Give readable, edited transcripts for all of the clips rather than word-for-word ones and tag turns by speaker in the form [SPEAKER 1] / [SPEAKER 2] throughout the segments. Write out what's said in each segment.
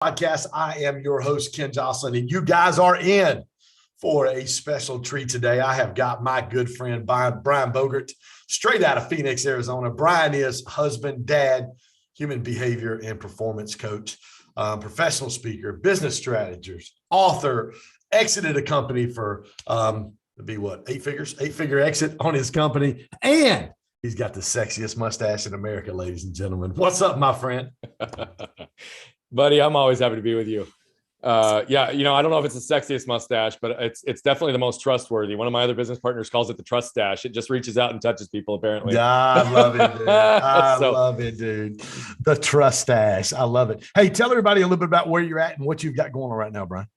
[SPEAKER 1] Podcast. I am your host, Ken Joslin, and you guys are in for a special treat today. I have got my good friend, Brian Bogert, straight out of Phoenix, Arizona. Brian is husband, dad, human behavior and performance coach, professional speaker, business strategist, author, exited a company for, eight-figure exit on his company. And he's got the sexiest mustache in America, ladies and gentlemen. What's up, my friend?
[SPEAKER 2] Buddy, I'm always happy to be with you. I don't know if it's the sexiest mustache, but it's definitely the most trustworthy. One of my other business partners calls it the trust stash. It just reaches out and touches people, apparently.
[SPEAKER 1] I love it, dude. I love it, dude. The trust stash. I love it. Hey, tell everybody a little bit about where you're at and what you've got going on right now, Brian.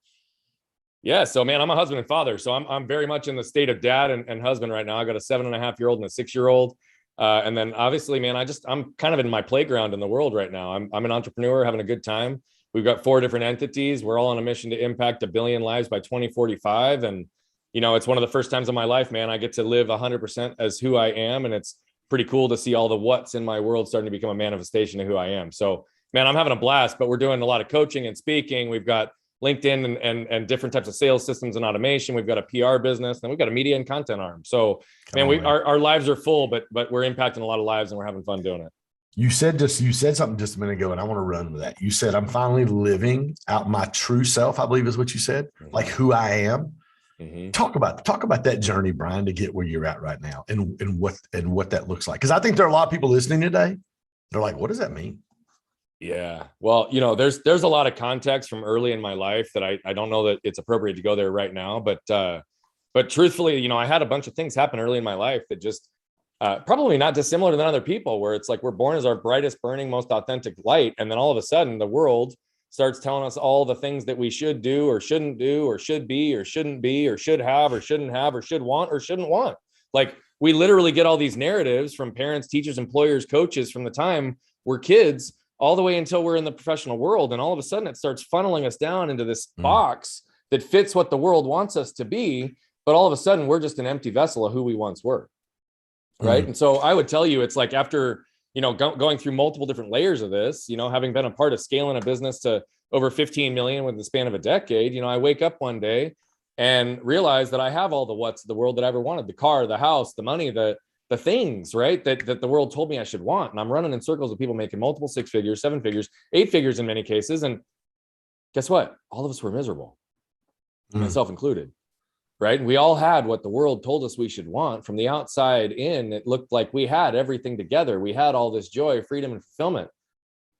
[SPEAKER 2] Yeah, so man, I'm a husband and father. So I'm very much in the state of dad and husband right now. I got a 7.5-year-old and a 6-year-old. And then obviously, man, I'm kind of in my playground in the world right now. I'm an entrepreneur having a good time. We've got 4 different entities. We're all on a mission to impact 1 billion lives by 2045. And, it's one of the first times in my life, man, I get to live 100% as who I am. And it's pretty cool to see all the what's in my world starting to become a manifestation of who I am. So, man, I'm having a blast, but we're doing a lot of coaching and speaking. We've got LinkedIn and different types of sales systems and automation. We've got a PR business, and we've got a media and content arm. So, our lives are full, but we're impacting a lot of lives and we're having fun doing it.
[SPEAKER 1] You said something just a minute ago, and I want to run with that. You said, I'm finally living out my true self, I believe is what you said, like who I am. Mm-hmm. Talk about that journey, Brian, to get where you're at right now and what that looks like. Because I think there are a lot of people listening today. They're like, what does that mean?
[SPEAKER 2] Yeah. Well, there's a lot of context from early in my life that I don't know that it's appropriate to go there right now. But truthfully, I had a bunch of things happen early in my life that just probably not dissimilar than other people, where it's like we're born as our brightest, burning, most authentic light. And then all of a sudden the world starts telling us all the things that we should do or shouldn't do or should be or shouldn't be or should have or shouldn't have or should want or shouldn't want. Like we literally get all these narratives from parents, teachers, employers, coaches from the time we're kids all the way until we're in the professional world. And all of a sudden it starts funneling us down into this box that fits what the world wants us to be. But all of a sudden we're just an empty vessel of who we once were. Right. And so I would tell you, it's like after, going through multiple different layers of this, having been a part of scaling a business to over 15 million within the span of a decade, I wake up one day and realize that I have all the what's of the world that I ever wanted: the car, the house, the money, the things, right, that the world told me I should want. And I'm running in circles of people making multiple 6 figures, 7 figures, 8 figures in many cases. And guess what? All of us were miserable, myself included. Right. And we all had what the world told us we should want. From the outside in, it looked like we had everything together. We had all this joy, freedom, and fulfillment.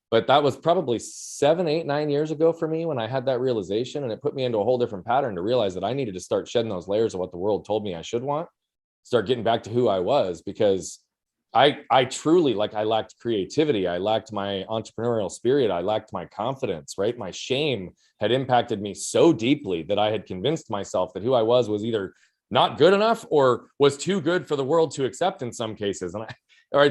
[SPEAKER 2] But that was probably 7, 8, 9 years ago for me when I had that realization. And it put me into a whole different pattern to realize that I needed to start shedding those layers of what the world told me I should want, start getting back to who I was, because I truly, I lacked creativity. I lacked my entrepreneurial spirit. I lacked my confidence, right? My shame had impacted me so deeply that I had convinced myself that who I was either not good enough or was too good for the world to accept in some cases. And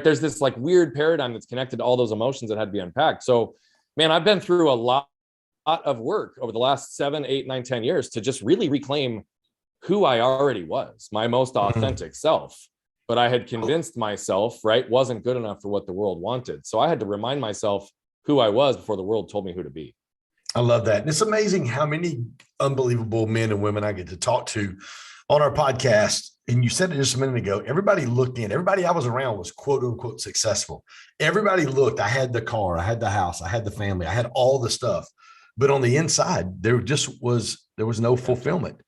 [SPEAKER 2] there's this weird paradigm that's connected to all those emotions that had to be unpacked. So, man, I've been through a lot of work over the last 7, 8, 9, 10 years to just really reclaim who I already was, my most authentic self. But I had convinced myself, wasn't good enough for what the world wanted. So I had to remind myself who I was before the world told me who to be.
[SPEAKER 1] I love that. And it's amazing how many unbelievable men and women I get to talk to on our podcast. And you said it just a minute ago, everybody looked in, everybody I was around was quote unquote successful. Everybody looked, I had the car, I had the house, I had the family, I had all the stuff. But on the inside, there was no fulfillment.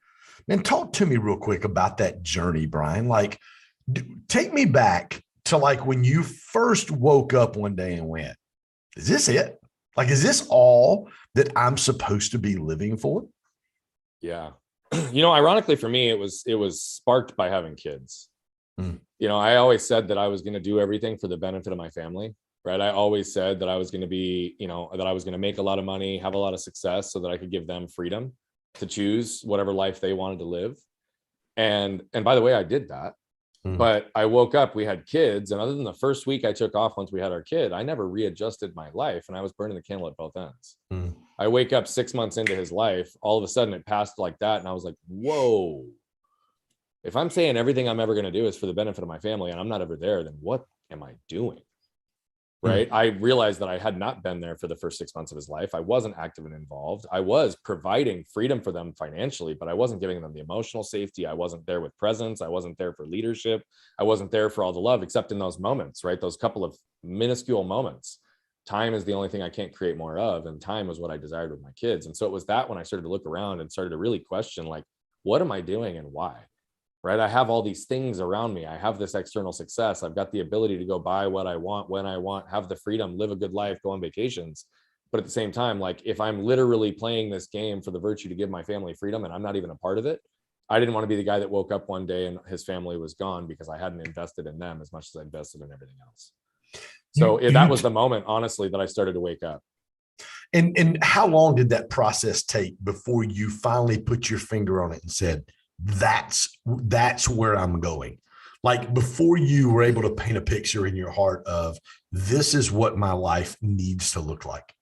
[SPEAKER 1] And talk to me real quick about that journey, Brian. Take me back to when you first woke up one day and went, is this it? Is this all that I'm supposed to be living for?
[SPEAKER 2] Yeah. Ironically for me, it was sparked by having kids. I always said that I was going to do everything for the benefit of my family, right? I always said that I was going to be, that I was going to make a lot of money, have a lot of success so that I could give them freedom to choose whatever life they wanted to live. And by the way, I did that. But I woke up, we had kids, and other than the first week I took off once we had our kid, I never readjusted my life, and I was burning the candle at both ends. I wake up 6 months into his life, all of a sudden it passed like that, and I was like, whoa. If I'm saying everything I'm ever going to do is for the benefit of my family and I'm not ever there, then what am I doing? right? I realized that I had not been there for the first 6 months of his life. I wasn't active and involved. I was providing freedom for them financially, but I wasn't giving them the emotional safety. I wasn't there with presence. I wasn't there for leadership. I wasn't there for all the love, except in those moments, right? Those couple of minuscule moments. Time is the only thing I can't create more of. And time was what I desired with my kids. And so it was that when I started to look around and started to really question, like, what am I doing and why? Right? I have all these things around me. I have this external success. I've got the ability to go buy what I want, when I want, have the freedom, live a good life, go on vacations. But at the same time, like, if I'm literally playing this game for the virtue to give my family freedom and I'm not even a part of it, I didn't want to be the guy that woke up one day and his family was gone because I hadn't invested in them as much as I invested in everything else. So that was the moment, honestly, that I started to wake up.
[SPEAKER 1] And how long did that process take before you finally put your finger on it and said, that's where I'm going? Like, before you were able to paint a picture in your heart of, this is what my life needs to look like.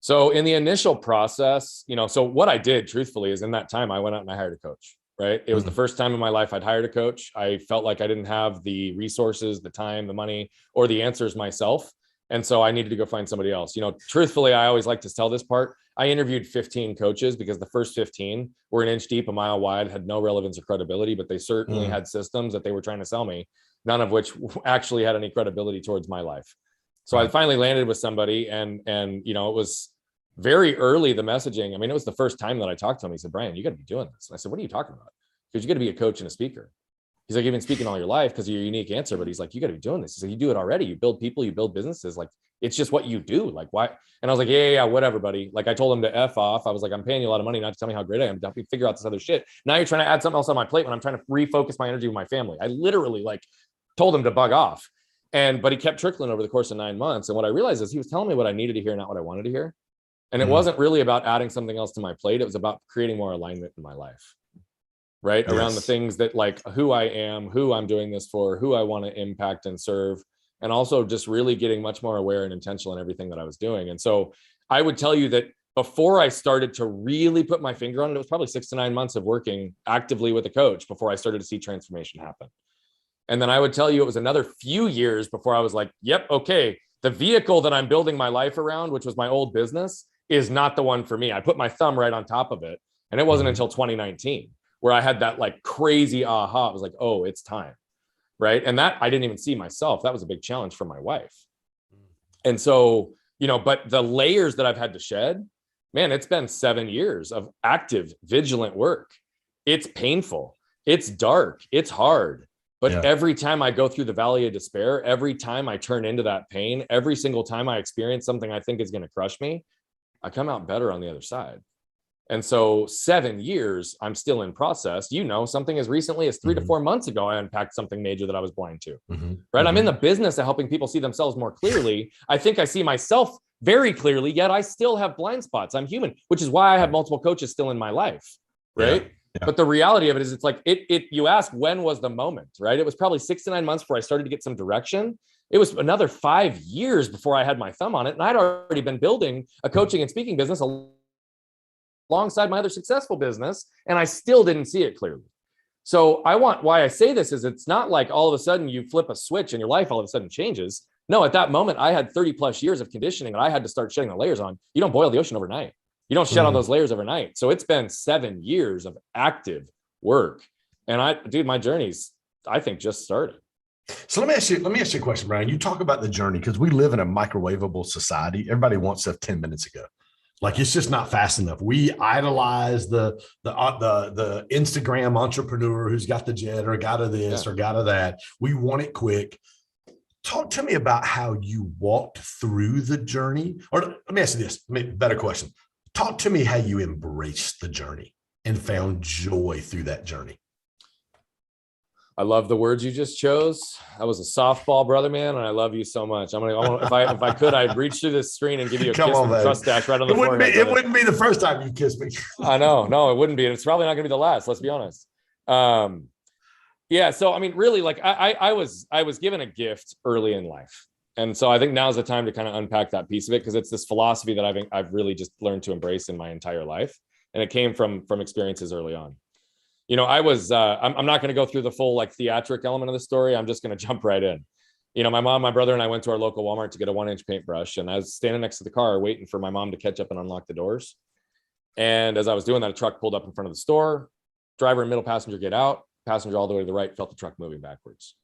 [SPEAKER 2] So in the initial process, so what I did truthfully is, in that time, I went out and I hired a coach, right? It was the first time in my life I'd hired a coach. I felt like I didn't have the resources, the time, the money, or the answers myself. And so I needed to go find somebody else. Truthfully, I always like to tell this part. I interviewed 15 coaches because the first 15 were an inch deep, a mile wide, had no relevance or credibility, but they certainly had systems that they were trying to sell me, none of which actually had any credibility towards my life. So I finally landed with somebody, and it was very early, the messaging. I mean, it was the first time that I talked to him. He said, "Brian, you got to be doing this." And I said, "What are you talking about?" Because you got to be a coach and a speaker. He's like, "You've been speaking all your life because of your unique answer." But he's like, "You got to be doing this." He's like, "You do it already. You build people, you build businesses. Like, it's just what you do. Like, why?" And I was like, yeah, whatever, buddy. Like, I told him to F off. I was like, "I'm paying you a lot of money not to tell me how great I am. Help me figure out this other shit. Now you're trying to add something else on my plate when I'm trying to refocus my energy with my family." I literally told him to bug off. But he kept trickling over the course of 9 months. And what I realized is he was telling me what I needed to hear, not what I wanted to hear. And it wasn't really about adding something else to my plate. It was about creating more alignment in my life, right? Yes. Around the things that, like, who I am, who I'm doing this for, who I want to impact and serve. And also just really getting much more aware and intentional in everything that I was doing. And so I would tell you that before I started to really put my finger on it, it was probably 6 to 9 months of working actively with a coach before I started to see transformation happen. And then I would tell you it was another few years before I was like, yep, okay, the vehicle that I'm building my life around, which was my old business, is not the one for me. I put my thumb right on top of it. And it wasn't until 2019 where I had that crazy aha. It was like, oh, it's time. Right. And that I didn't even see myself. That was a big challenge for my wife. And so, but the layers that I've had to shed, man, it's been 7 years of active, vigilant work. It's painful. It's dark. It's hard. But every time I go through the valley of despair, every time I turn into that pain, every single time I experience something I think is going to crush me, I come out better on the other side. And so 7 years, I'm still in process. Something as recently as 3 to 4 months ago, I unpacked something major that I was blind to, right? I'm in the business of helping people see themselves more clearly. I think I see myself very clearly, yet I still have blind spots. I'm human, which is why I have multiple coaches still in my life, right? Yeah. But the reality of it is, it's like, you ask, when was the moment, right? It was probably 6 to 9 months before I started to get some direction. It was another 5 years before I had my thumb on it. And I'd already been building a coaching and speaking business alongside my other successful business. And I still didn't see it clearly. So why I say this is, it's not like all of a sudden you flip a switch and your life all of a sudden changes. No, at that moment, I had 30 plus years of conditioning that I had to start shedding the layers on. You don't boil the ocean overnight. You don't shed on those layers overnight. So it's been 7 years of active work. And my journey's, I think, just started.
[SPEAKER 1] So let me ask you a question, Brian. You talk about the journey because we live in a microwavable society. Everybody wants stuff 10 minutes ago. Like, it's just not fast enough. We idolize the Instagram entrepreneur who's got the jet or got to this or got to that. We want it quick. Talk to me about how you walked through the journey. Or let me ask you this, better question. Talk to me how you embraced the journey and found joy through that journey.
[SPEAKER 2] I love the words you just chose. I was a softball brother, man, and I love you so much. If I could, I'd reach through this screen and give you a kiss with a trust dash right on the forehead.
[SPEAKER 1] It wouldn't be the first time you kissed me.
[SPEAKER 2] I know. No, it wouldn't be. And it's probably not going to be the last. Let's be honest. So, I mean, really, I was given a gift early in life. And so I think now's the time to kind of unpack that piece of it, because it's this philosophy that I've really just learned to embrace in my entire life. And it came from experiences early on. I'm not going to go through the full theatric element of the story. I'm just going to jump right in. My mom, my brother, and I went to our local Walmart to get a 1-inch paintbrush. And I was standing next to the car waiting for my mom to catch up and unlock the doors. And as I was doing that, a truck pulled up in front of the store. Driver and middle passenger get out. Passenger all the way to the right felt the truck moving backwards.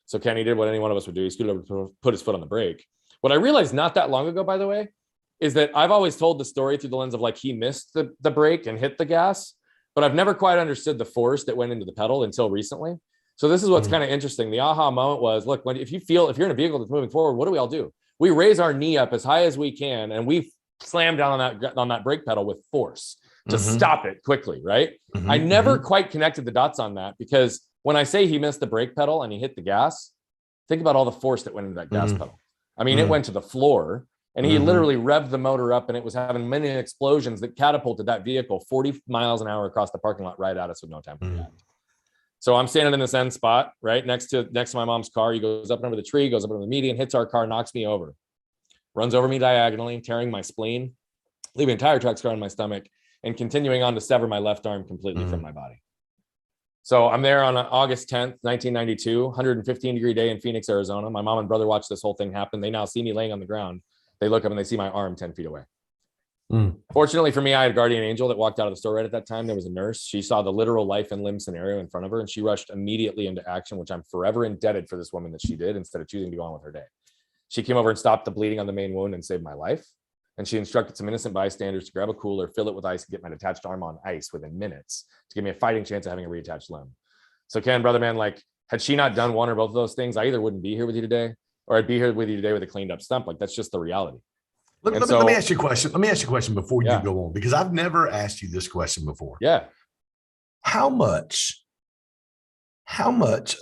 [SPEAKER 2] So Kenny did what any one of us would do. He scooted over to put his foot on the brake. What I realized not that long ago, by the way, is that I've always told the story through the lens of like he missed the brake and hit the gas, but I've never quite understood the force that went into the pedal until recently. So this is what's kind of interesting. The aha moment was, look, if you're in a vehicle that's moving forward, what do we all do? We raise our knee up as high as we can, and we slam down on that brake pedal with force to stop it quickly, right? I never quite connected the dots on that, because when I say he missed the brake pedal and he hit the gas, think about all the force that went into that gas pedal. I mean, it went to the floor, and he literally revved the motor up, and it was having many explosions that catapulted that vehicle 40 miles an hour across the parking lot right at us with no time to react. So I'm standing in this end spot, right next to my mom's car. He goes up and over the tree, goes up over the median, hits our car, knocks me over, runs over me diagonally, tearing my spleen, leaving an entire truck scar on my stomach, and continuing on to sever my left arm completely from my body. So I'm there on August 10th, 1992, 115-degree day in Phoenix, Arizona. My mom and brother watch this whole thing happen. They now see me laying on the ground. They look up and they see my arm 10 feet away. Fortunately for me, I had a guardian angel that walked out of the store right at that time. There was a nurse. She saw the literal life and limb scenario in front of her, and she rushed immediately into action, which I'm forever indebted for this woman that she did instead of choosing to go on with her day. She came over and stopped the bleeding on the main wound and saved my life. And she instructed some innocent bystanders to grab a cooler, fill it with ice, and get my detached arm on ice within minutes to give me a fighting chance of having a reattached limb. So Ken, brother, man, like, had she not done one or both of those things, I either wouldn't be here with you today, or I'd be here with you today with a cleaned up stump. Like, that's just the reality.
[SPEAKER 1] Let me ask you a question. Let me ask you a question before you go on, because I've never asked you this question before.
[SPEAKER 2] Yeah.
[SPEAKER 1] How much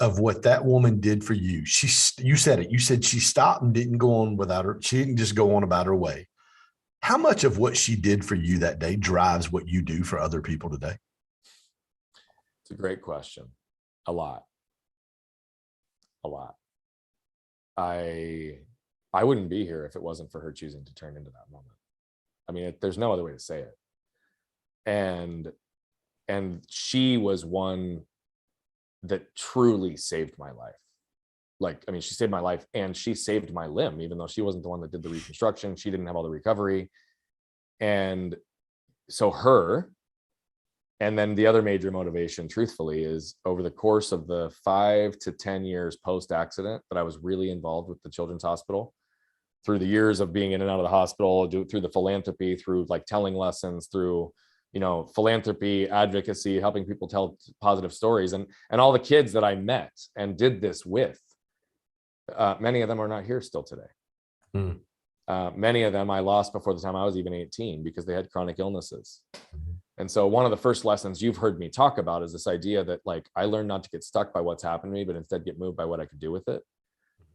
[SPEAKER 1] of what that woman did for you, you said it, you said she stopped and didn't go on without her. She didn't just go on about her way. How much of what she did for you that day drives what you do for other people today?
[SPEAKER 2] It's a great question. A lot. I wouldn't be here if it wasn't for her choosing to turn into that moment. I mean, there's no other way to say it. And she was one that truly saved my life. Like, I mean, she saved my life and she saved my limb, even though she wasn't the one that did the reconstruction. She didn't have all the recovery. And so her, and then the other major motivation, truthfully, is over the course of the 5 to 10 years post-accident that I was really involved with the Children's Hospital, through the years of being in and out of the hospital, through the philanthropy, through like telling lessons, through, philanthropy, advocacy, helping people tell positive stories, and all the kids that I met and did this with, many of them are not here still today. Many of them I lost before the time I was even 18 because they had chronic illnesses. And so one of the first lessons you've heard me talk about is this idea that, like, I learned not to get stuck by what's happened to me, but instead get moved by what I could do with it.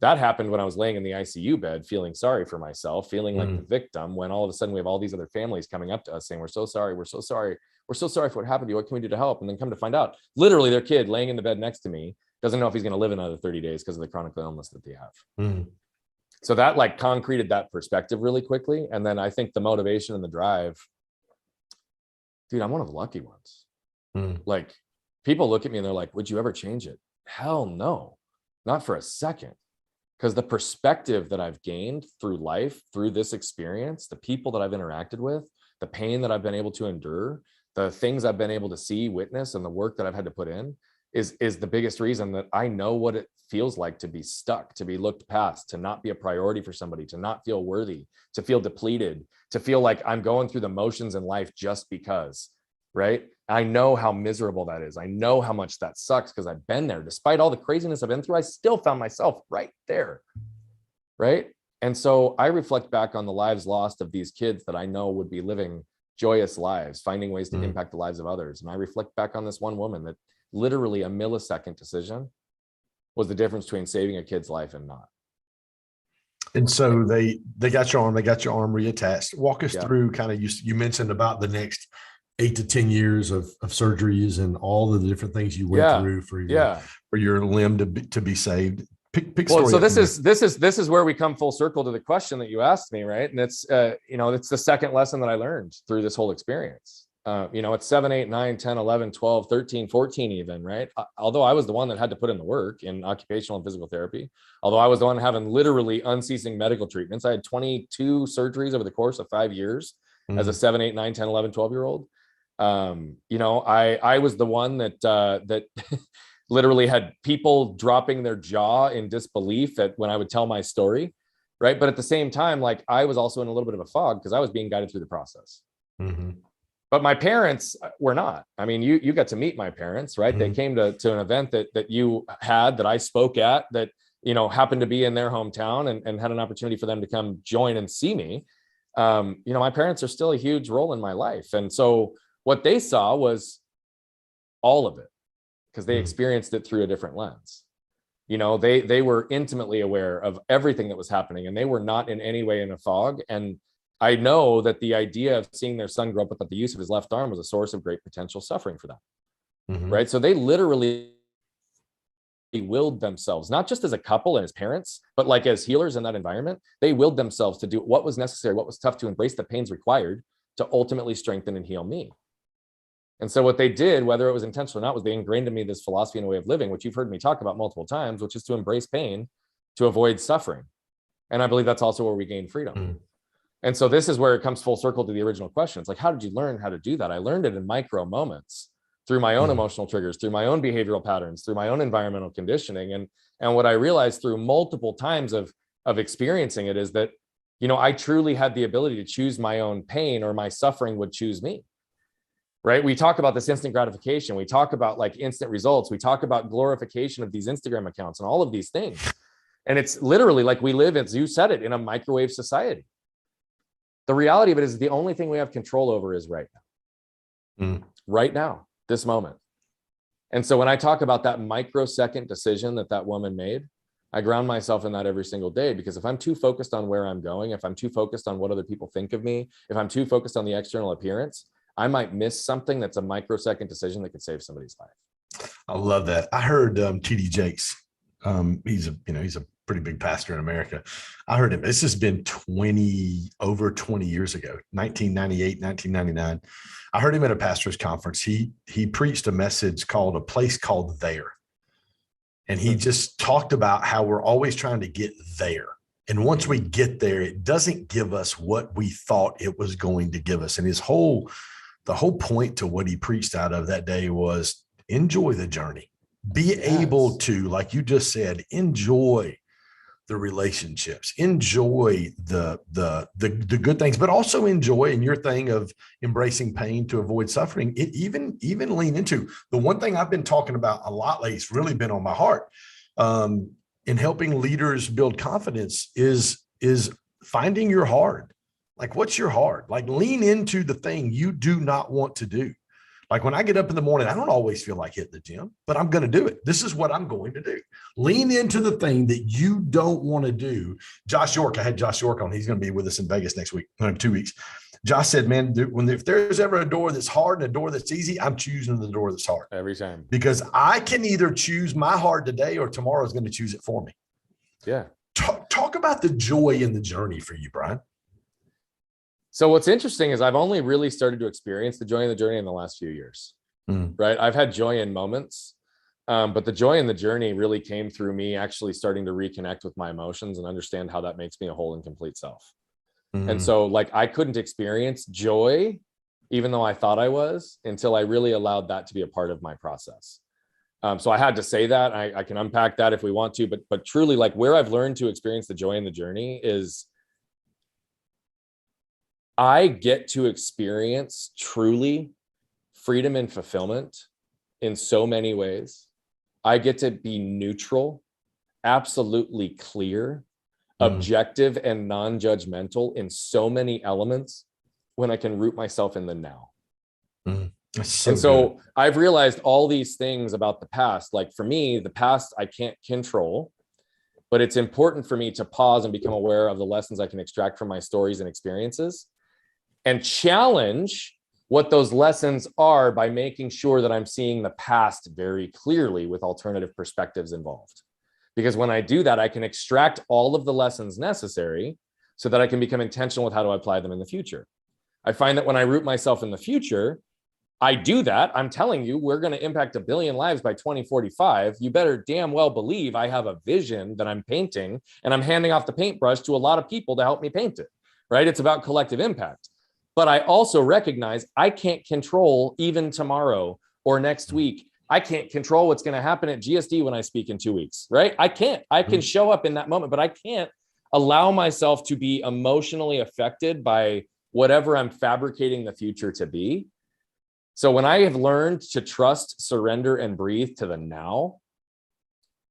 [SPEAKER 2] That happened when I was laying in the ICU bed, feeling sorry for myself, feeling like the victim, when all of a sudden we have all these other families coming up to us saying, we're so sorry for what happened to you. What can we do to help? And then come to find out, literally their kid laying in the bed next to me doesn't know if he's going to live another 30 days because of the chronic illness that they have. So that like concreted that perspective really quickly. And then I think the motivation and the drive, dude, I'm one of the lucky ones. Like, people look at me and they're like, would you ever change it? Hell no, not for a second. Because the perspective that I've gained through life, through this experience, the people that I've interacted with, the pain that I've been able to endure, the things I've been able to see, witness, and the work that I've had to put in is the biggest reason that I know what it feels like to be stuck, to be looked past, to not be a priority for somebody, to not feel worthy, to feel depleted, to feel like I'm going through the motions in life just because, right? I know how miserable that is. I know how much that sucks because I've been there. Despite all the craziness I've been through, I still found myself right there, right? And so I reflect back on the lives lost of these kids that I know would be living joyous lives, finding ways to impact the lives of others. And I reflect back on this one woman that literally a millisecond decision was the difference between saving a kid's life and not.
[SPEAKER 1] And so they got your arm reattached. Walk us through kind of, you mentioned about the next 8 to 10 years of surgeries and all the different things you went through for your limb to be saved. Pick
[SPEAKER 2] well,
[SPEAKER 1] story.
[SPEAKER 2] So this is where we come full circle to the question that you asked me, right? And it's it's the second lesson that I learned through this whole experience. At 7, 8, 9, 10, 11, 12, 13, 14 even, right? Although I was the one that had to put in the work in occupational and physical therapy, although I was the one having literally unceasing medical treatments. I had 22 surgeries over the course of 5 years as a 7, 8, 9, 10, 11, 12-year-old. I was the one that literally had people dropping their jaw in disbelief when I would tell my story, right? But at the same time, like, I was also in a little bit of a fog because I was being guided through the process.
[SPEAKER 1] Mm-hmm.
[SPEAKER 2] But my parents were not. I mean, you got to meet my parents, right?
[SPEAKER 1] Mm-hmm.
[SPEAKER 2] They came to an event that you had, that I spoke at, that, happened to be in their hometown, and had an opportunity for them to come join and see me. My parents are still a huge role in my life. And so what they saw was all of it, because they experienced it through a different lens. They were intimately aware of everything that was happening, and they were not in any way in a fog. And I know that the idea of seeing their son grow up without the use of his left arm was a source of great potential suffering for them. Mm-hmm. Right. So they literally willed themselves, not just as a couple and as parents, but like as healers in that environment. They willed themselves to do what was necessary, what was tough, to embrace the pains required to ultimately strengthen and heal me. And so what they did, whether it was intentional or not, was they ingrained in me this philosophy and a way of living, which you've heard me talk about multiple times, which is to embrace pain, to avoid suffering. And I believe that's also where we gain freedom. Mm. And so this is where it comes full circle to the original question. It's like, how did you learn how to do that? I learned it in micro moments, through my own emotional triggers, through my own behavioral patterns, through my own environmental conditioning. And what I realized through multiple times of experiencing it is that, I truly had the ability to choose my own pain, or my suffering would choose me. Right? We talk about this instant gratification. We talk about like instant results. We talk about glorification of these Instagram accounts and all of these things. And it's literally like we live, as you said it, in a microwave society. The reality of it is the only thing we have control over is right now. Right now, this moment. And so when I talk about that microsecond decision that woman made, I ground myself in that every single day, because if I'm too focused on where I'm going, if I'm too focused on what other people think of me, if I'm too focused on the external appearance, I might miss something that's a microsecond decision that could save somebody's life.
[SPEAKER 1] I love that. I heard TD Jakes. He's a pretty big pastor in America. I heard him. This has been over 20 years ago, 1998, 1999. I heard him at a pastor's conference. He preached a message called A Place Called There. And he just talked about how we're always trying to get there. And once we get there, it doesn't give us what we thought it was going to give us. And the whole point to what he preached out of that day was enjoy the journey. Be able to, like you just said, enjoy the relationships, enjoy the good things, but also enjoy, in your thing of embracing pain to avoid suffering, it even lean into the one thing I've been talking about a lot lately. It's really been on my heart in helping leaders build confidence is finding your hard. Like, what's your hard? Like, lean into the thing you do not want to do. Like, when I get up in the morning, I don't always feel like hitting the gym, but I'm going to do it. This is what I'm going to do. Lean into the thing that you don't want to do. Josh York, I had Josh York on. He's going to be with us in Vegas next week, 2 weeks. Josh said, man, if there's ever a door that's hard and a door that's easy, I'm choosing the door that's hard.
[SPEAKER 2] Every time.
[SPEAKER 1] Because I can either choose my hard today, or tomorrow is going to choose it for me.
[SPEAKER 2] Yeah.
[SPEAKER 1] Talk about the joy in the journey for you, Brian.
[SPEAKER 2] So what's interesting is I've only really started to experience the joy in the journey in the last few years, right? I've had joy in moments, but the joy in the journey really came through me actually starting to reconnect with my emotions and understand how that makes me a whole and complete self. And so, like, I couldn't experience joy, even though I thought I was, until I really allowed that to be a part of my process. So I had to say that. I can unpack that if we want to, but truly, like, where I've learned to experience the joy in the journey is I get to experience truly freedom and fulfillment in so many ways. I get to be neutral, absolutely clear, objective, and non-judgmental in so many elements when I can root myself in the now. So I've realized all these things about the past. Like, for me, the past I can't control, but it's important for me to pause and become aware of the lessons I can extract from my stories and experiences, and challenge what those lessons are by making sure that I'm seeing the past very clearly with alternative perspectives involved. Because when I do that, I can extract all of the lessons necessary so that I can become intentional with how to apply them in the future. I find that when I root myself in the future, I do that. I'm telling you, we're going to impact 1 billion lives by 2045. You better damn well believe I have a vision that I'm painting, and I'm handing off the paintbrush to a lot of people to help me paint it, right? It's about collective impact. But I also recognize I can't control even tomorrow or next week. I can't control what's going to happen at GSD when I speak in 2 weeks, right? I can't. I can show up in that moment, but I can't allow myself to be emotionally affected by whatever I'm fabricating the future to be. So when I have learned to trust, surrender, and breathe to the now,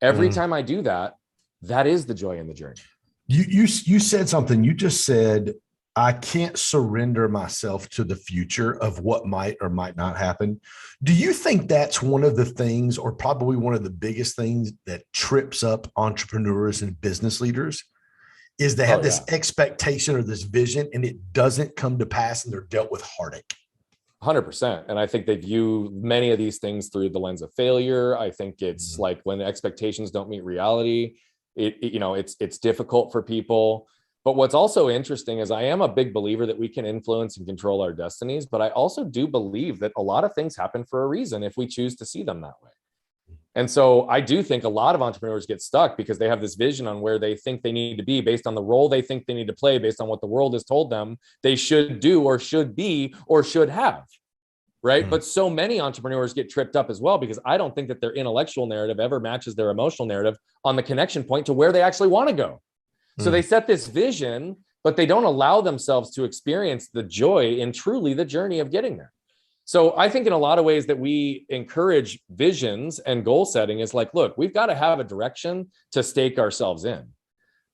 [SPEAKER 2] every time I do that, that is the joy in the journey.
[SPEAKER 1] You said something. You just said, I can't surrender myself to the future of what might or might not happen. Do you think that's one of the things, or probably one of the biggest things, that trips up entrepreneurs and business leaders? Is they have this expectation or this vision, and it doesn't come to pass, and they're dealt with heartache.
[SPEAKER 2] 100%. And I think they view many of these things through the lens of failure. I think it's like when the expectations don't meet reality, it's difficult for people. But what's also interesting is I am a big believer that we can influence and control our destinies, but I also do believe that a lot of things happen for a reason if we choose to see them that way. And so I do think a lot of entrepreneurs get stuck because they have this vision on where they think they need to be based on the role they think they need to play, based on what the world has told them they should do or should be or should have, right? But so many entrepreneurs get tripped up as well because I don't think that their intellectual narrative ever matches their emotional narrative on the connection point to where they actually want to go. So they set this vision, but they don't allow themselves to experience the joy in truly the journey of getting there. So I think in a lot of ways that we encourage visions and goal setting is like, look, we've got to have a direction to stake ourselves in.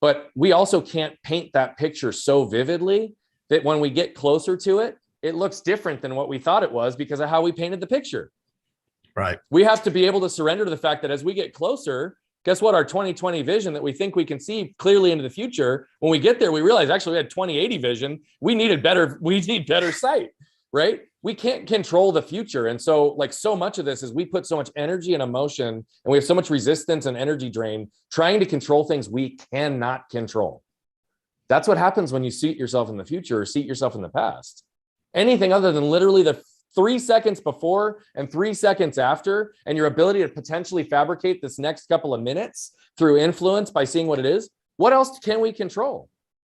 [SPEAKER 2] But we also can't paint that picture so vividly that when we get closer to it, it looks different than what we thought it was because of how we painted the picture.
[SPEAKER 1] Right.
[SPEAKER 2] We have to be able to surrender to the fact that as we get closer, guess what? Our 2020 vision that we think we can see clearly into the future, when we get there, we realize actually we had 2080 vision. We need better sight, right? We can't control the future. And so like so much of this is we put so much energy and emotion, and we have so much resistance and energy drain trying to control things we cannot control. That's what happens when you seat yourself in the future or seat yourself in the past. Anything other than literally the 3 seconds before and 3 seconds after, and your ability to potentially fabricate this next couple of minutes through influence by seeing what it is, what else can we control?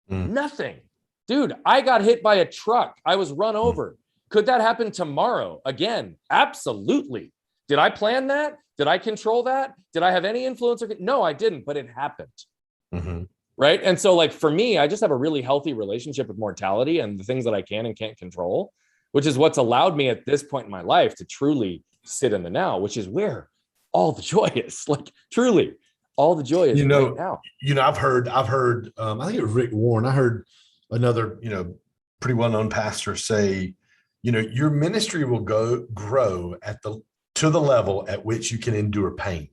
[SPEAKER 2] Nothing. Dude, I got hit by a truck. I was run over. Could that happen tomorrow? Again, absolutely. Did I plan that? Did I control that? Did I have any influence? No, I didn't, but it happened. Right? And so like for me, I just have a really healthy relationship with mortality and the things that I can and can't control, which is what's allowed me at this point in my life to truly sit in the now, which is where all the joy is. Like truly, all the joy is right now.
[SPEAKER 1] I've heard, I think it was Rick Warren. I heard another, pretty well-known pastor say, your ministry will grow to the level at which you can endure pain.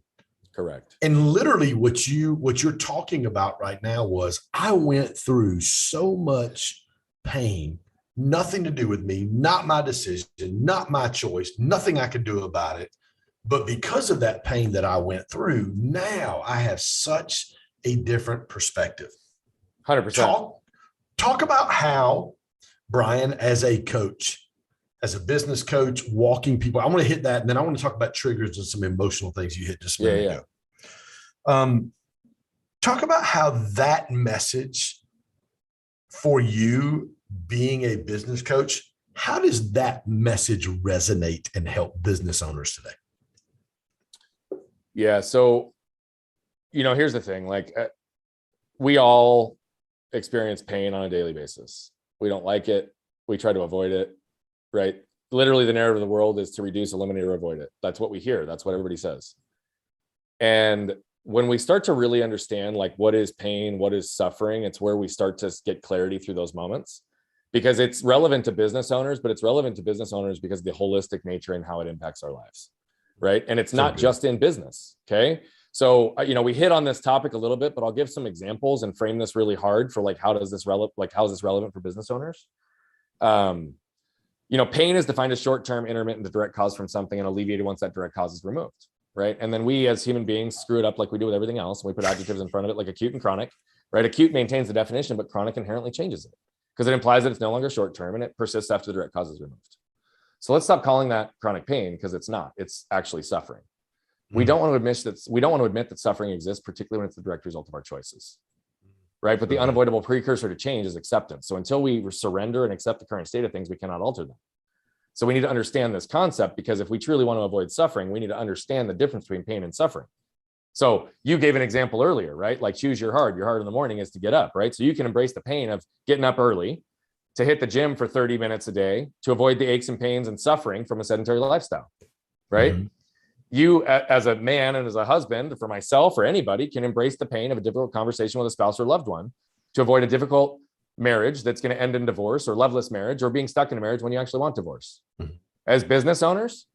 [SPEAKER 2] Correct.
[SPEAKER 1] And literally what you're talking about right now was, I went through so much pain, nothing to do with me, not my decision, not my choice, nothing I could do about it. But because of that pain that I went through, now I have such a different perspective.
[SPEAKER 2] 100%.
[SPEAKER 1] Talk about how, Brian, as a coach, as a business coach, walking people, I want to hit that. And then I want to talk about triggers and some emotional things you hit just a minute ago. Talk about how that message for you being a business coach, how does that message resonate and help business owners today?
[SPEAKER 2] Yeah. So, here's the thing, like we all experience pain on a daily basis. We don't like it. We try to avoid it, right? Literally the narrative of the world is to reduce, eliminate, or avoid it. That's what we hear. That's what everybody says. And when we start to really understand like what is pain, what is suffering, it's where we start to get clarity through those moments, because it's relevant to business owners, but it's relevant to business owners because of the holistic nature and how it impacts our lives, right? And it's not just in business, okay? So, we hit on this topic a little bit, but I'll give some examples and frame this really hard for like, how is this relevant for business owners? Pain is defined as short-term, intermittent, direct cause from something and alleviated once that direct cause is removed, right? And then we as human beings screw it up like we do with everything else. And we put adjectives in front of it like acute and chronic, right? Acute maintains the definition, but chronic inherently changes it because it implies that it's no longer short-term and it persists after the direct cause is removed. So let's stop calling that chronic pain, because it's not. It's actually suffering. We
[SPEAKER 1] Mm.
[SPEAKER 2] don't want to admit that suffering exists, particularly when it's the direct result of our choices. Right? But the unavoidable precursor to change is acceptance. So until we surrender and accept the current state of things, we cannot alter them. So we need to understand this concept, because if we truly want to avoid suffering, we need to understand the difference between pain and suffering. So you gave an example earlier, right? Like choose your heart. Your heart in the morning is to get up, right? So you can embrace the pain of getting up early, to hit the gym for 30 minutes a day, to avoid the aches and pains and suffering from a sedentary lifestyle, right? Mm-hmm. You, as a man and as a husband, for myself or anybody, can embrace the pain of a difficult conversation with a spouse or loved one to avoid a difficult marriage that's going to end in divorce, or loveless marriage, or being stuck in a marriage when you actually want divorce. Mm-hmm. As business owners,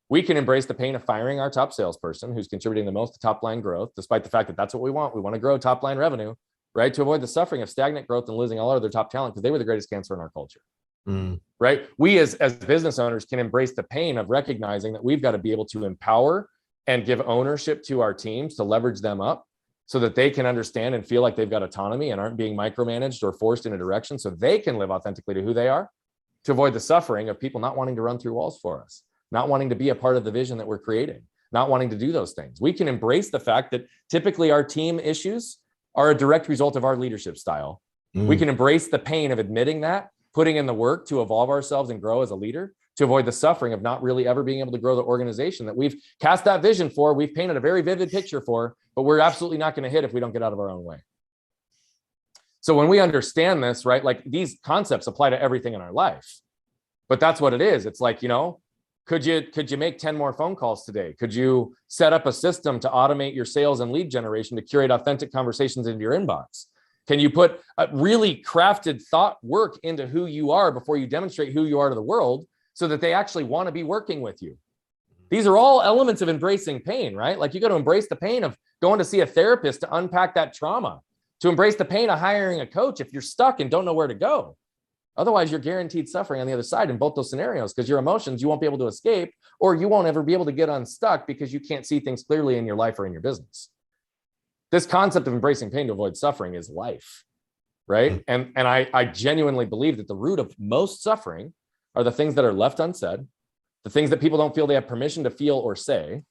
[SPEAKER 2] we can embrace the pain of firing our top salesperson who's contributing the most to top line growth, despite the fact that that's what we want. We want to grow top line revenue, right? To avoid the suffering of stagnant growth and losing all other top talent, because they were the greatest cancer in our culture. Mm. Right? We as business owners can embrace the pain of recognizing that we've got to be able to empower and give ownership to our teams to leverage them up so that they can understand and feel like they've got autonomy and aren't being micromanaged or forced in a direction, so they can live authentically to who they are, to avoid the suffering of people not wanting to run through walls for us, not wanting to be a part of the vision that we're creating, not wanting to do those things. We can embrace the fact that typically our team issues are a direct result of our leadership style. Mm. We can embrace the pain of admitting that, putting in the work to evolve ourselves and grow as a leader, to avoid the suffering of not really ever being able to grow the organization that we've cast that vision for, we've painted a very vivid picture for, but we're absolutely not going to hit if we don't get out of our own way. So when we understand this, right, like these concepts apply to everything in our life, but that's what it is. It's like, could you make 10 more phone calls today? Could you set up a system to automate your sales and lead generation to curate authentic conversations into your inbox? Can you put a really crafted thought work into who you are before you demonstrate who you are to the world, so that they actually want to be working with you? These are all elements of embracing pain, right? Like you got to embrace the pain of going to see a therapist to unpack that trauma, to embrace the pain of hiring a coach if you're stuck and don't know where to go. Otherwise, you're guaranteed suffering on the other side in both those scenarios, because your emotions, you won't be able to escape, or you won't ever be able to get unstuck because you can't see things clearly in your life or in your business. This concept of embracing pain to avoid suffering is life, right? And I genuinely believe that the root of most suffering are the things that are left unsaid, the things that people don't feel they have permission to feel or say,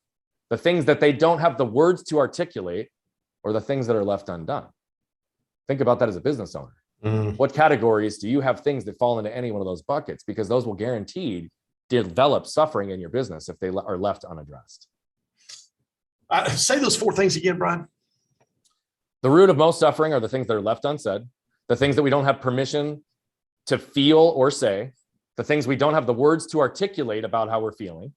[SPEAKER 2] the things that they don't have the words to articulate, or the things that are left undone. Think about that as a business owner. What categories do you have things that fall into any one of those buckets? Because those will guaranteed develop suffering in your business if they are left unaddressed.
[SPEAKER 1] Say those 4 things again, Brian.
[SPEAKER 2] The root of most suffering are the things that are left unsaid, the things that we don't have permission to feel or say, the things we don't have the words to articulate about how we're feeling,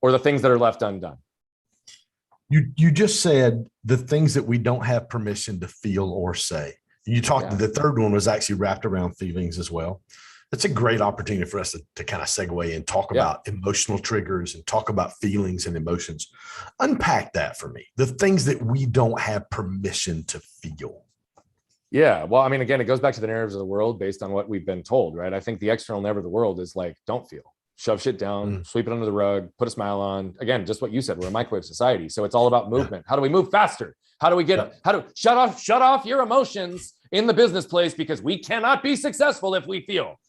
[SPEAKER 2] or the things that are left undone.
[SPEAKER 1] You just said the things that we don't have permission to feel or say. You talked, the third one was actually wrapped around feelings as well. That's a great opportunity for us to kind of segue and talk about emotional triggers and talk about feelings and emotions. Unpack that for me. The things that we don't have permission to feel.
[SPEAKER 2] Yeah. Well, I mean, again, it goes back to the narratives of the world based on what we've been told, right? I think the external narrative of the world is like, don't feel, shove shit down, sweep it under the rug, put a smile on. Again, just what you said, we're a microwave society. So it's all about movement. How do we move faster? How do we shut off your emotions in the business place, because we cannot be successful if we feel.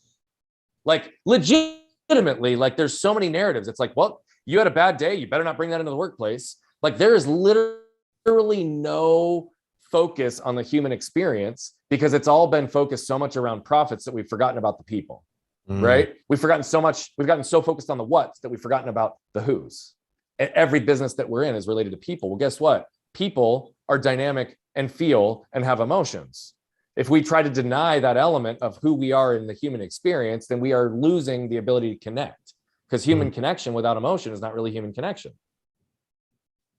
[SPEAKER 2] Like legitimately, like there's so many narratives. It's like, well, you had a bad day, you better not bring that into the workplace. Like there is literally no focus on the human experience, because it's all been focused so much around profits that we've forgotten about the people, right? We've gotten so focused on the whats that we've forgotten about the who's. Every business that we're in is related to people. Well, guess what? People are dynamic and feel and have emotions. If we try to deny that element of who we are in the human experience, then we are losing the ability to connect, because human connection without emotion is not really human connection.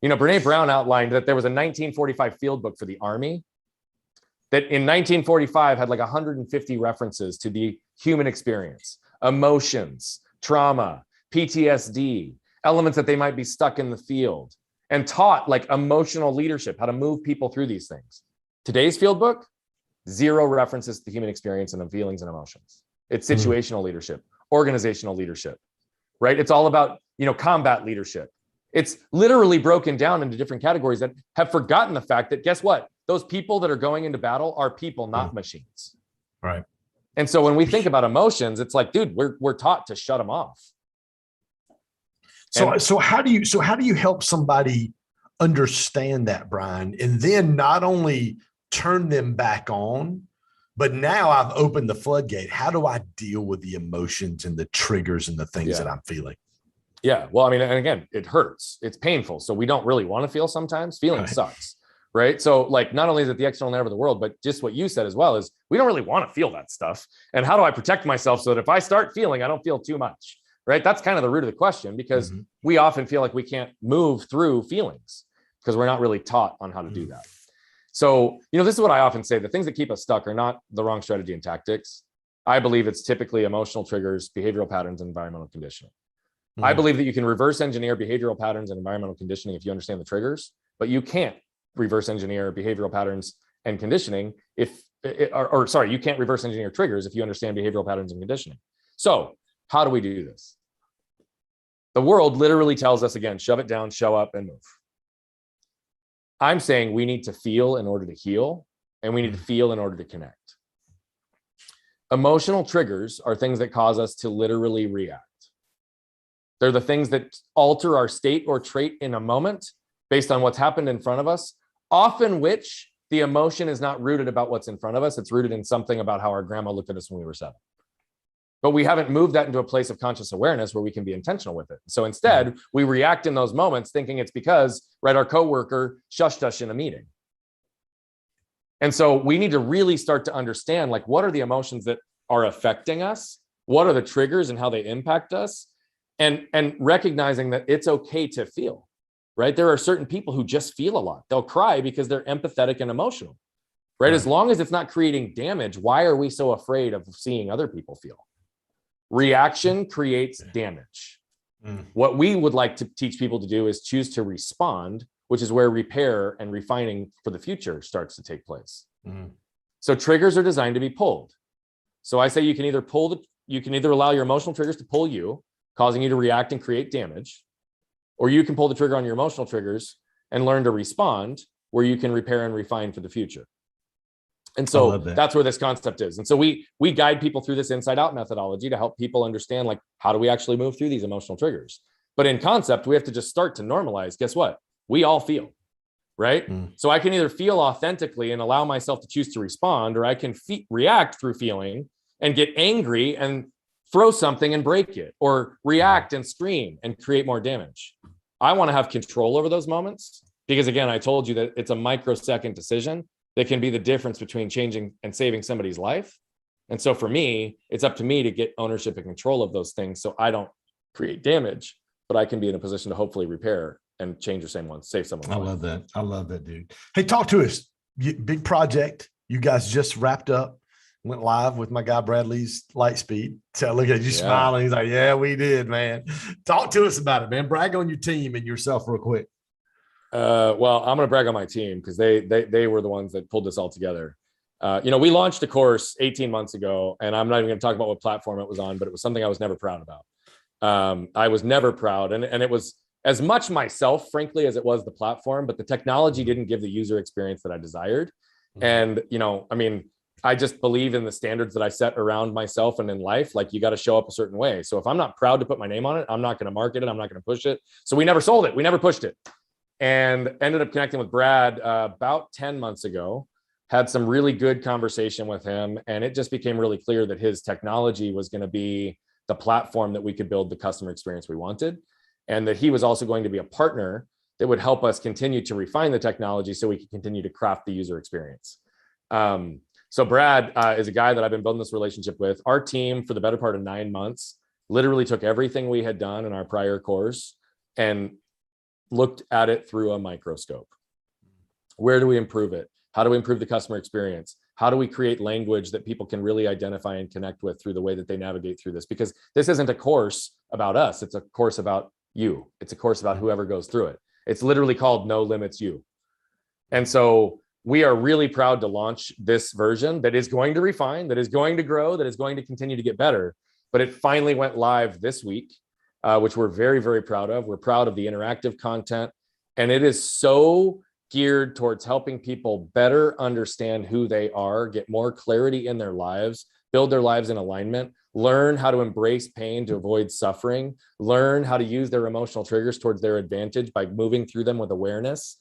[SPEAKER 2] Brene Brown outlined that there was a 1945 field book for the Army that in 1945 had like 150 references to the human experience, emotions, trauma, PTSD, elements that they might be stuck in the field, and taught like emotional leadership, how to move people through these things. Today's field book, 0 references to the human experience and the feelings and emotions. It's situational leadership, organizational leadership, right? It's all about, combat leadership. It's literally broken down into different categories that have forgotten the fact that, guess what? Those people that are going into battle are people, not machines.
[SPEAKER 1] Right.
[SPEAKER 2] And so when we think about emotions, it's like, dude, we're taught to shut them off.
[SPEAKER 1] So how do you help somebody understand that, Brian, and then not only turn them back on, but now I've opened the floodgate. How do I deal with the emotions and the triggers and the things that I'm feeling?
[SPEAKER 2] Yeah. Well, I mean, and again, it hurts. It's painful. So we don't really want to feel sometimes. Feeling sucks. Right. So like, not only is it the external nerve of the world, but just what you said as well is we don't really want to feel that stuff. And how do I protect myself so that if I start feeling, I don't feel too much? Right. That's kind of the root of the question, because we often feel like we can't move through feelings because we're not really taught on how to do that. So, this is what I often say. The things that keep us stuck are not the wrong strategy and tactics. I believe it's typically emotional triggers, behavioral patterns, and environmental conditioning. I believe that you can reverse engineer behavioral patterns and environmental conditioning if you understand the triggers, but you can't reverse engineer behavioral patterns and conditioning you can't reverse engineer triggers if you understand behavioral patterns and conditioning. So how do we do this? The world literally tells us, again, shove it down, show up, and move. I'm saying we need to feel in order to heal, and we need to feel in order to connect. Emotional triggers are things that cause us to literally react. They're the things that alter our state or trait in a moment based on what's happened in front of us, often which the emotion is not rooted about what's in front of us. It's rooted in something about how our grandma looked at us when we were 7. But we haven't moved that into a place of conscious awareness where we can be intentional with it. So instead, we react in those moments thinking it's because, our coworker shushed us in a meeting. And so we need to really start to understand, what are the emotions that are affecting us? What are the triggers and how they impact us? And recognizing that it's okay to feel, right? There are certain people who just feel a lot. They'll cry because they're empathetic and emotional, right? As long as it's not creating damage, why are we so afraid of seeing other people feel? Reaction creates damage. What we would like to teach people to do is choose to respond, which is where repair and refining for the future starts to take place. So triggers are designed to be pulled. So I say you can either allow your emotional triggers to pull you, causing you to react and create damage, or you can pull the trigger on your emotional triggers and learn to respond, where you can repair and refine for the future. And so that's where this concept is. And so we guide people through this inside out methodology to help people understand, how do we actually move through these emotional triggers? But in concept, we have to just start to normalize. Guess what? We all feel, right? So I can either feel authentically and allow myself to choose to respond, or I can react through feeling and get angry and throw something and break it, or react and scream and create more damage. I want to have control over those moments because, again, I told you that it's a microsecond decision that can be the difference between changing and saving somebody's life. And so for me, it's up to me to get ownership and control of those things so I don't create damage, but I can be in a position to hopefully repair and change save someone's life.
[SPEAKER 1] I love that, dude. Hey, talk to us. Big project. You guys just wrapped up, went live with my guy Bradley's Lightspeed. So look at you smiling. He's like, yeah, we did, man. Talk to us about it, man. Brag on your team and yourself real quick.
[SPEAKER 2] Well, I'm going to brag on my team because they were the ones that pulled this all together. We launched a course 18 months ago, and I'm not even going to talk about what platform it was on, but it was something I was never proud about. I was never proud. And it was as much myself, frankly, as it was the platform, but the technology didn't give the user experience that I desired. And, I just believe in the standards that I set around myself and in life. You got to show up a certain way. So if I'm not proud to put my name on it, I'm not going to market it. I'm not going to push it. So we never sold it. We never pushed it. And ended up connecting with Brad about 10 months ago, had some really good conversation with him. And it just became really clear that his technology was going to be the platform that we could build the customer experience we wanted. And that he was also going to be a partner that would help us continue to refine the technology so we could continue to craft the user experience. So Brad is a guy that I've been building this relationship with. Our team, for the better part of 9 months, literally took everything we had done in our prior course and looked at it through a microscope. Where do we improve it? How do we improve the customer experience? How do we create language that people can really identify and connect with through the way that they navigate through this? Because this isn't a course about us. It's a course about you. It's a course about whoever goes through it. It's literally called No Limits You. And so we are really proud to launch this version that is going to refine, that is going to grow, that is going to continue to get better. But it finally went live this week, which we're very, very proud of. We're proud of the interactive content. And it is so geared towards helping people better understand who they are, get more clarity in their lives, build their lives in alignment, learn how to embrace pain to avoid suffering, learn how to use their emotional triggers towards their advantage by moving through them with awareness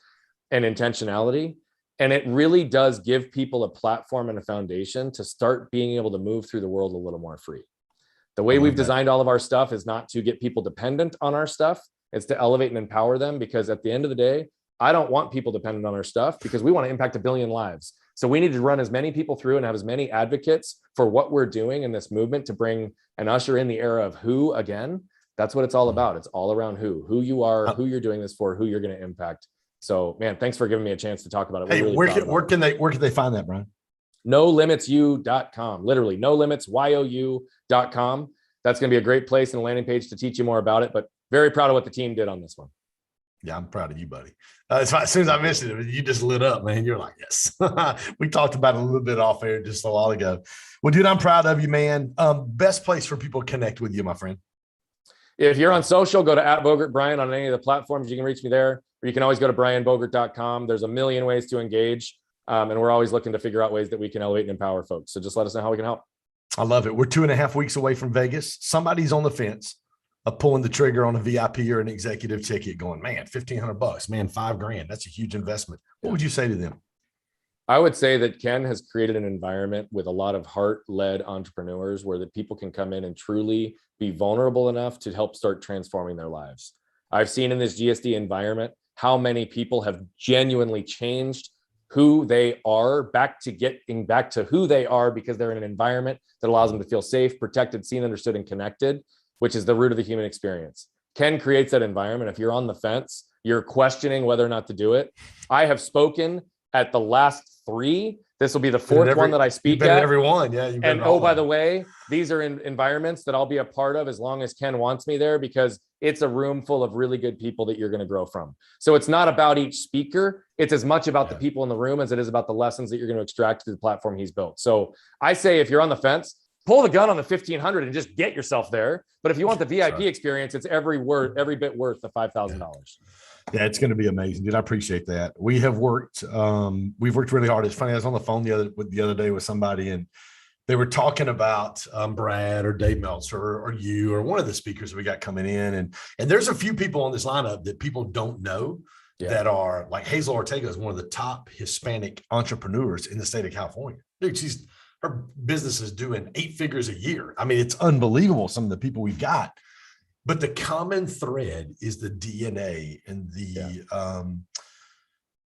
[SPEAKER 2] and intentionality. And it really does give people a platform and a foundation to start being able to move through the world a little more free. The way we've designed all of our stuff is not to get people dependent on our stuff. It's to elevate and empower them, because at the end of the day, I don't want people dependent on our stuff, because we want to impact 1 billion lives. So we need to run as many people through and have as many advocates for what we're doing in this movement to bring and usher in the era of who again. That's what it's all about. It's all around who you are, who you're doing this for, who you're going to impact. So, man, thanks for giving me a chance to talk about it.
[SPEAKER 1] Hey, really where can they find that, Brian?
[SPEAKER 2] NoLimitsYou.com, literally NoLimitsYou.com. That's going to be a great place and a landing page to teach you more about it, but very proud of what the team did on this one.
[SPEAKER 1] Yeah, I'm proud of you, buddy. As soon as I mentioned it, you just lit up, man. You're like, yes. We talked about it a little bit off air just a while ago. Well, dude, I'm proud of you, man. Best place for people to connect with you, my friend.
[SPEAKER 2] If you're on social, go to @BogertBrian on any of the platforms. You can reach me there, or you can always go to brianbogert.com. There's a million ways to engage. And we're always looking to figure out ways that we can elevate and empower folks. So just let us know how we can help.
[SPEAKER 1] I love it. We're 2.5 weeks away from Vegas. Somebody's on the fence of pulling the trigger on a VIP or an executive ticket going, man, $1,500, man, $5,000. That's a huge investment. What would you say to them?
[SPEAKER 2] I would say that Ken has created an environment with a lot of heart-led entrepreneurs where the people can come in and truly be vulnerable enough to help start transforming their lives. I've seen in this GSD environment how many people have genuinely changed who they are, getting back to who they are, because they're in an environment that allows them to feel safe, protected, seen, understood, and connected, which is the root of the human experience. Ken creates that environment. If you're on the fence, you're questioning whether or not to do it. I have spoken at the last 3. This will be the 4th one that I speak at.
[SPEAKER 1] Every one, yeah.
[SPEAKER 2] And oh, by the way, these are in environments that I'll be a part of as long as Ken wants me there, because it's a room full of really good people that you're going to grow from. So it's not about each speaker. It's as much about the people in the room as it is about the lessons that you're going to extract through the platform he's built. So I say, if you're on the fence, pull the gun on the 1,500 and just get yourself there. But if you want the VIP experience, it's every bit worth the $5,000.
[SPEAKER 1] Yeah, it's going to be amazing, dude. I appreciate that. We've worked really hard. It's funny. I was on the phone the other day with somebody, and they were talking about Brad or Dave Meltzer or you or one of the speakers we got coming in. And there's a few people on this lineup that people don't know that are like Hazel Ortega is one of the top Hispanic entrepreneurs in the state of California. Dude, her business is doing 8 figures a year. I mean, it's unbelievable, some of the people we've got. But the common thread is the DNA and the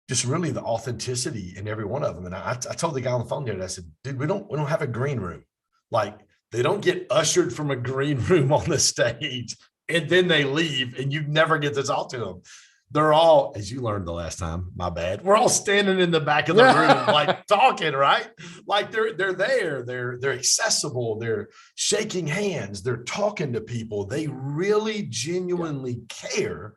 [SPEAKER 1] just really the authenticity in every one of them. And I told the guy on the phone there, I said, dude, we don't have a green room. Like, they don't get ushered from a green room on the stage and then they leave and you never get to talk to them. They're all, as you learned the last time, my bad, we're all standing in the back of the room, like talking, right? Like they're there, they're accessible, they're shaking hands, they're talking to people. They really genuinely care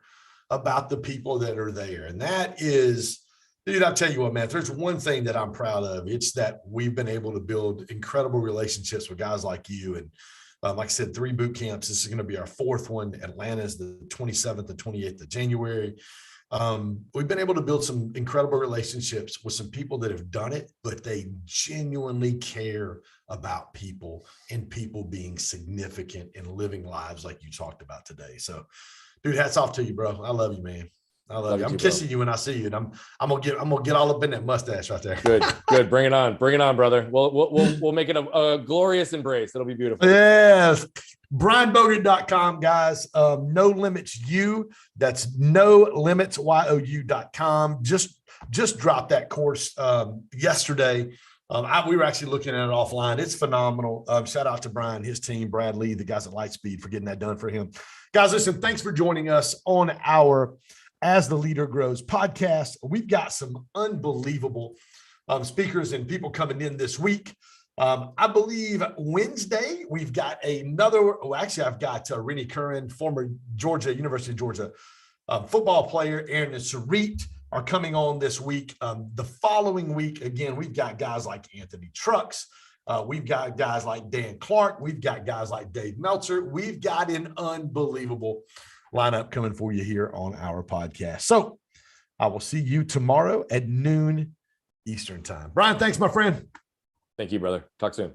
[SPEAKER 1] about the people that are there. And that is, dude, I'll tell you what, man, if there's one thing that I'm proud of, it's that we've been able to build incredible relationships with guys like you. And like I said, 3 boot camps. This is going to be our 4th one. Atlanta is the 27th and 28th of January. We've been able to build some incredible relationships with some people that have done it, but they genuinely care about people and people being significant and living lives like you talked about today. So, dude, hats off to you, bro. I love you, man. I love you. I'm kissing you when I see you, and I'm gonna get all up in that mustache right there.
[SPEAKER 2] Good. Bring it on, brother. We'll make it a glorious embrace. It'll be beautiful.
[SPEAKER 1] Yes, brianbogert.com, guys. No Limits You. That's NoLimitsYou.com. Just dropped that course yesterday. We were actually looking at it offline. It's phenomenal. Shout out to Brian, his team, Brad Lee, the guys at Lightspeed, for getting that done for him. Guys, listen, thanks for joining us on our As the Leader Grows podcast. We've got some unbelievable speakers and people coming in this week. I believe Wednesday, we've got I've got Rennie Curran, former University of Georgia football player, Aaron and Sarit are coming on this week. The following week, again, we've got guys like Anthony Trucks. We've got guys like Dan Clark. We've got guys like Dave Meltzer. We've got an unbelievable lineup coming for you here on our podcast. So I will see you tomorrow at noon Eastern time. Brian, thanks, my friend.
[SPEAKER 2] Thank you, brother. Talk soon.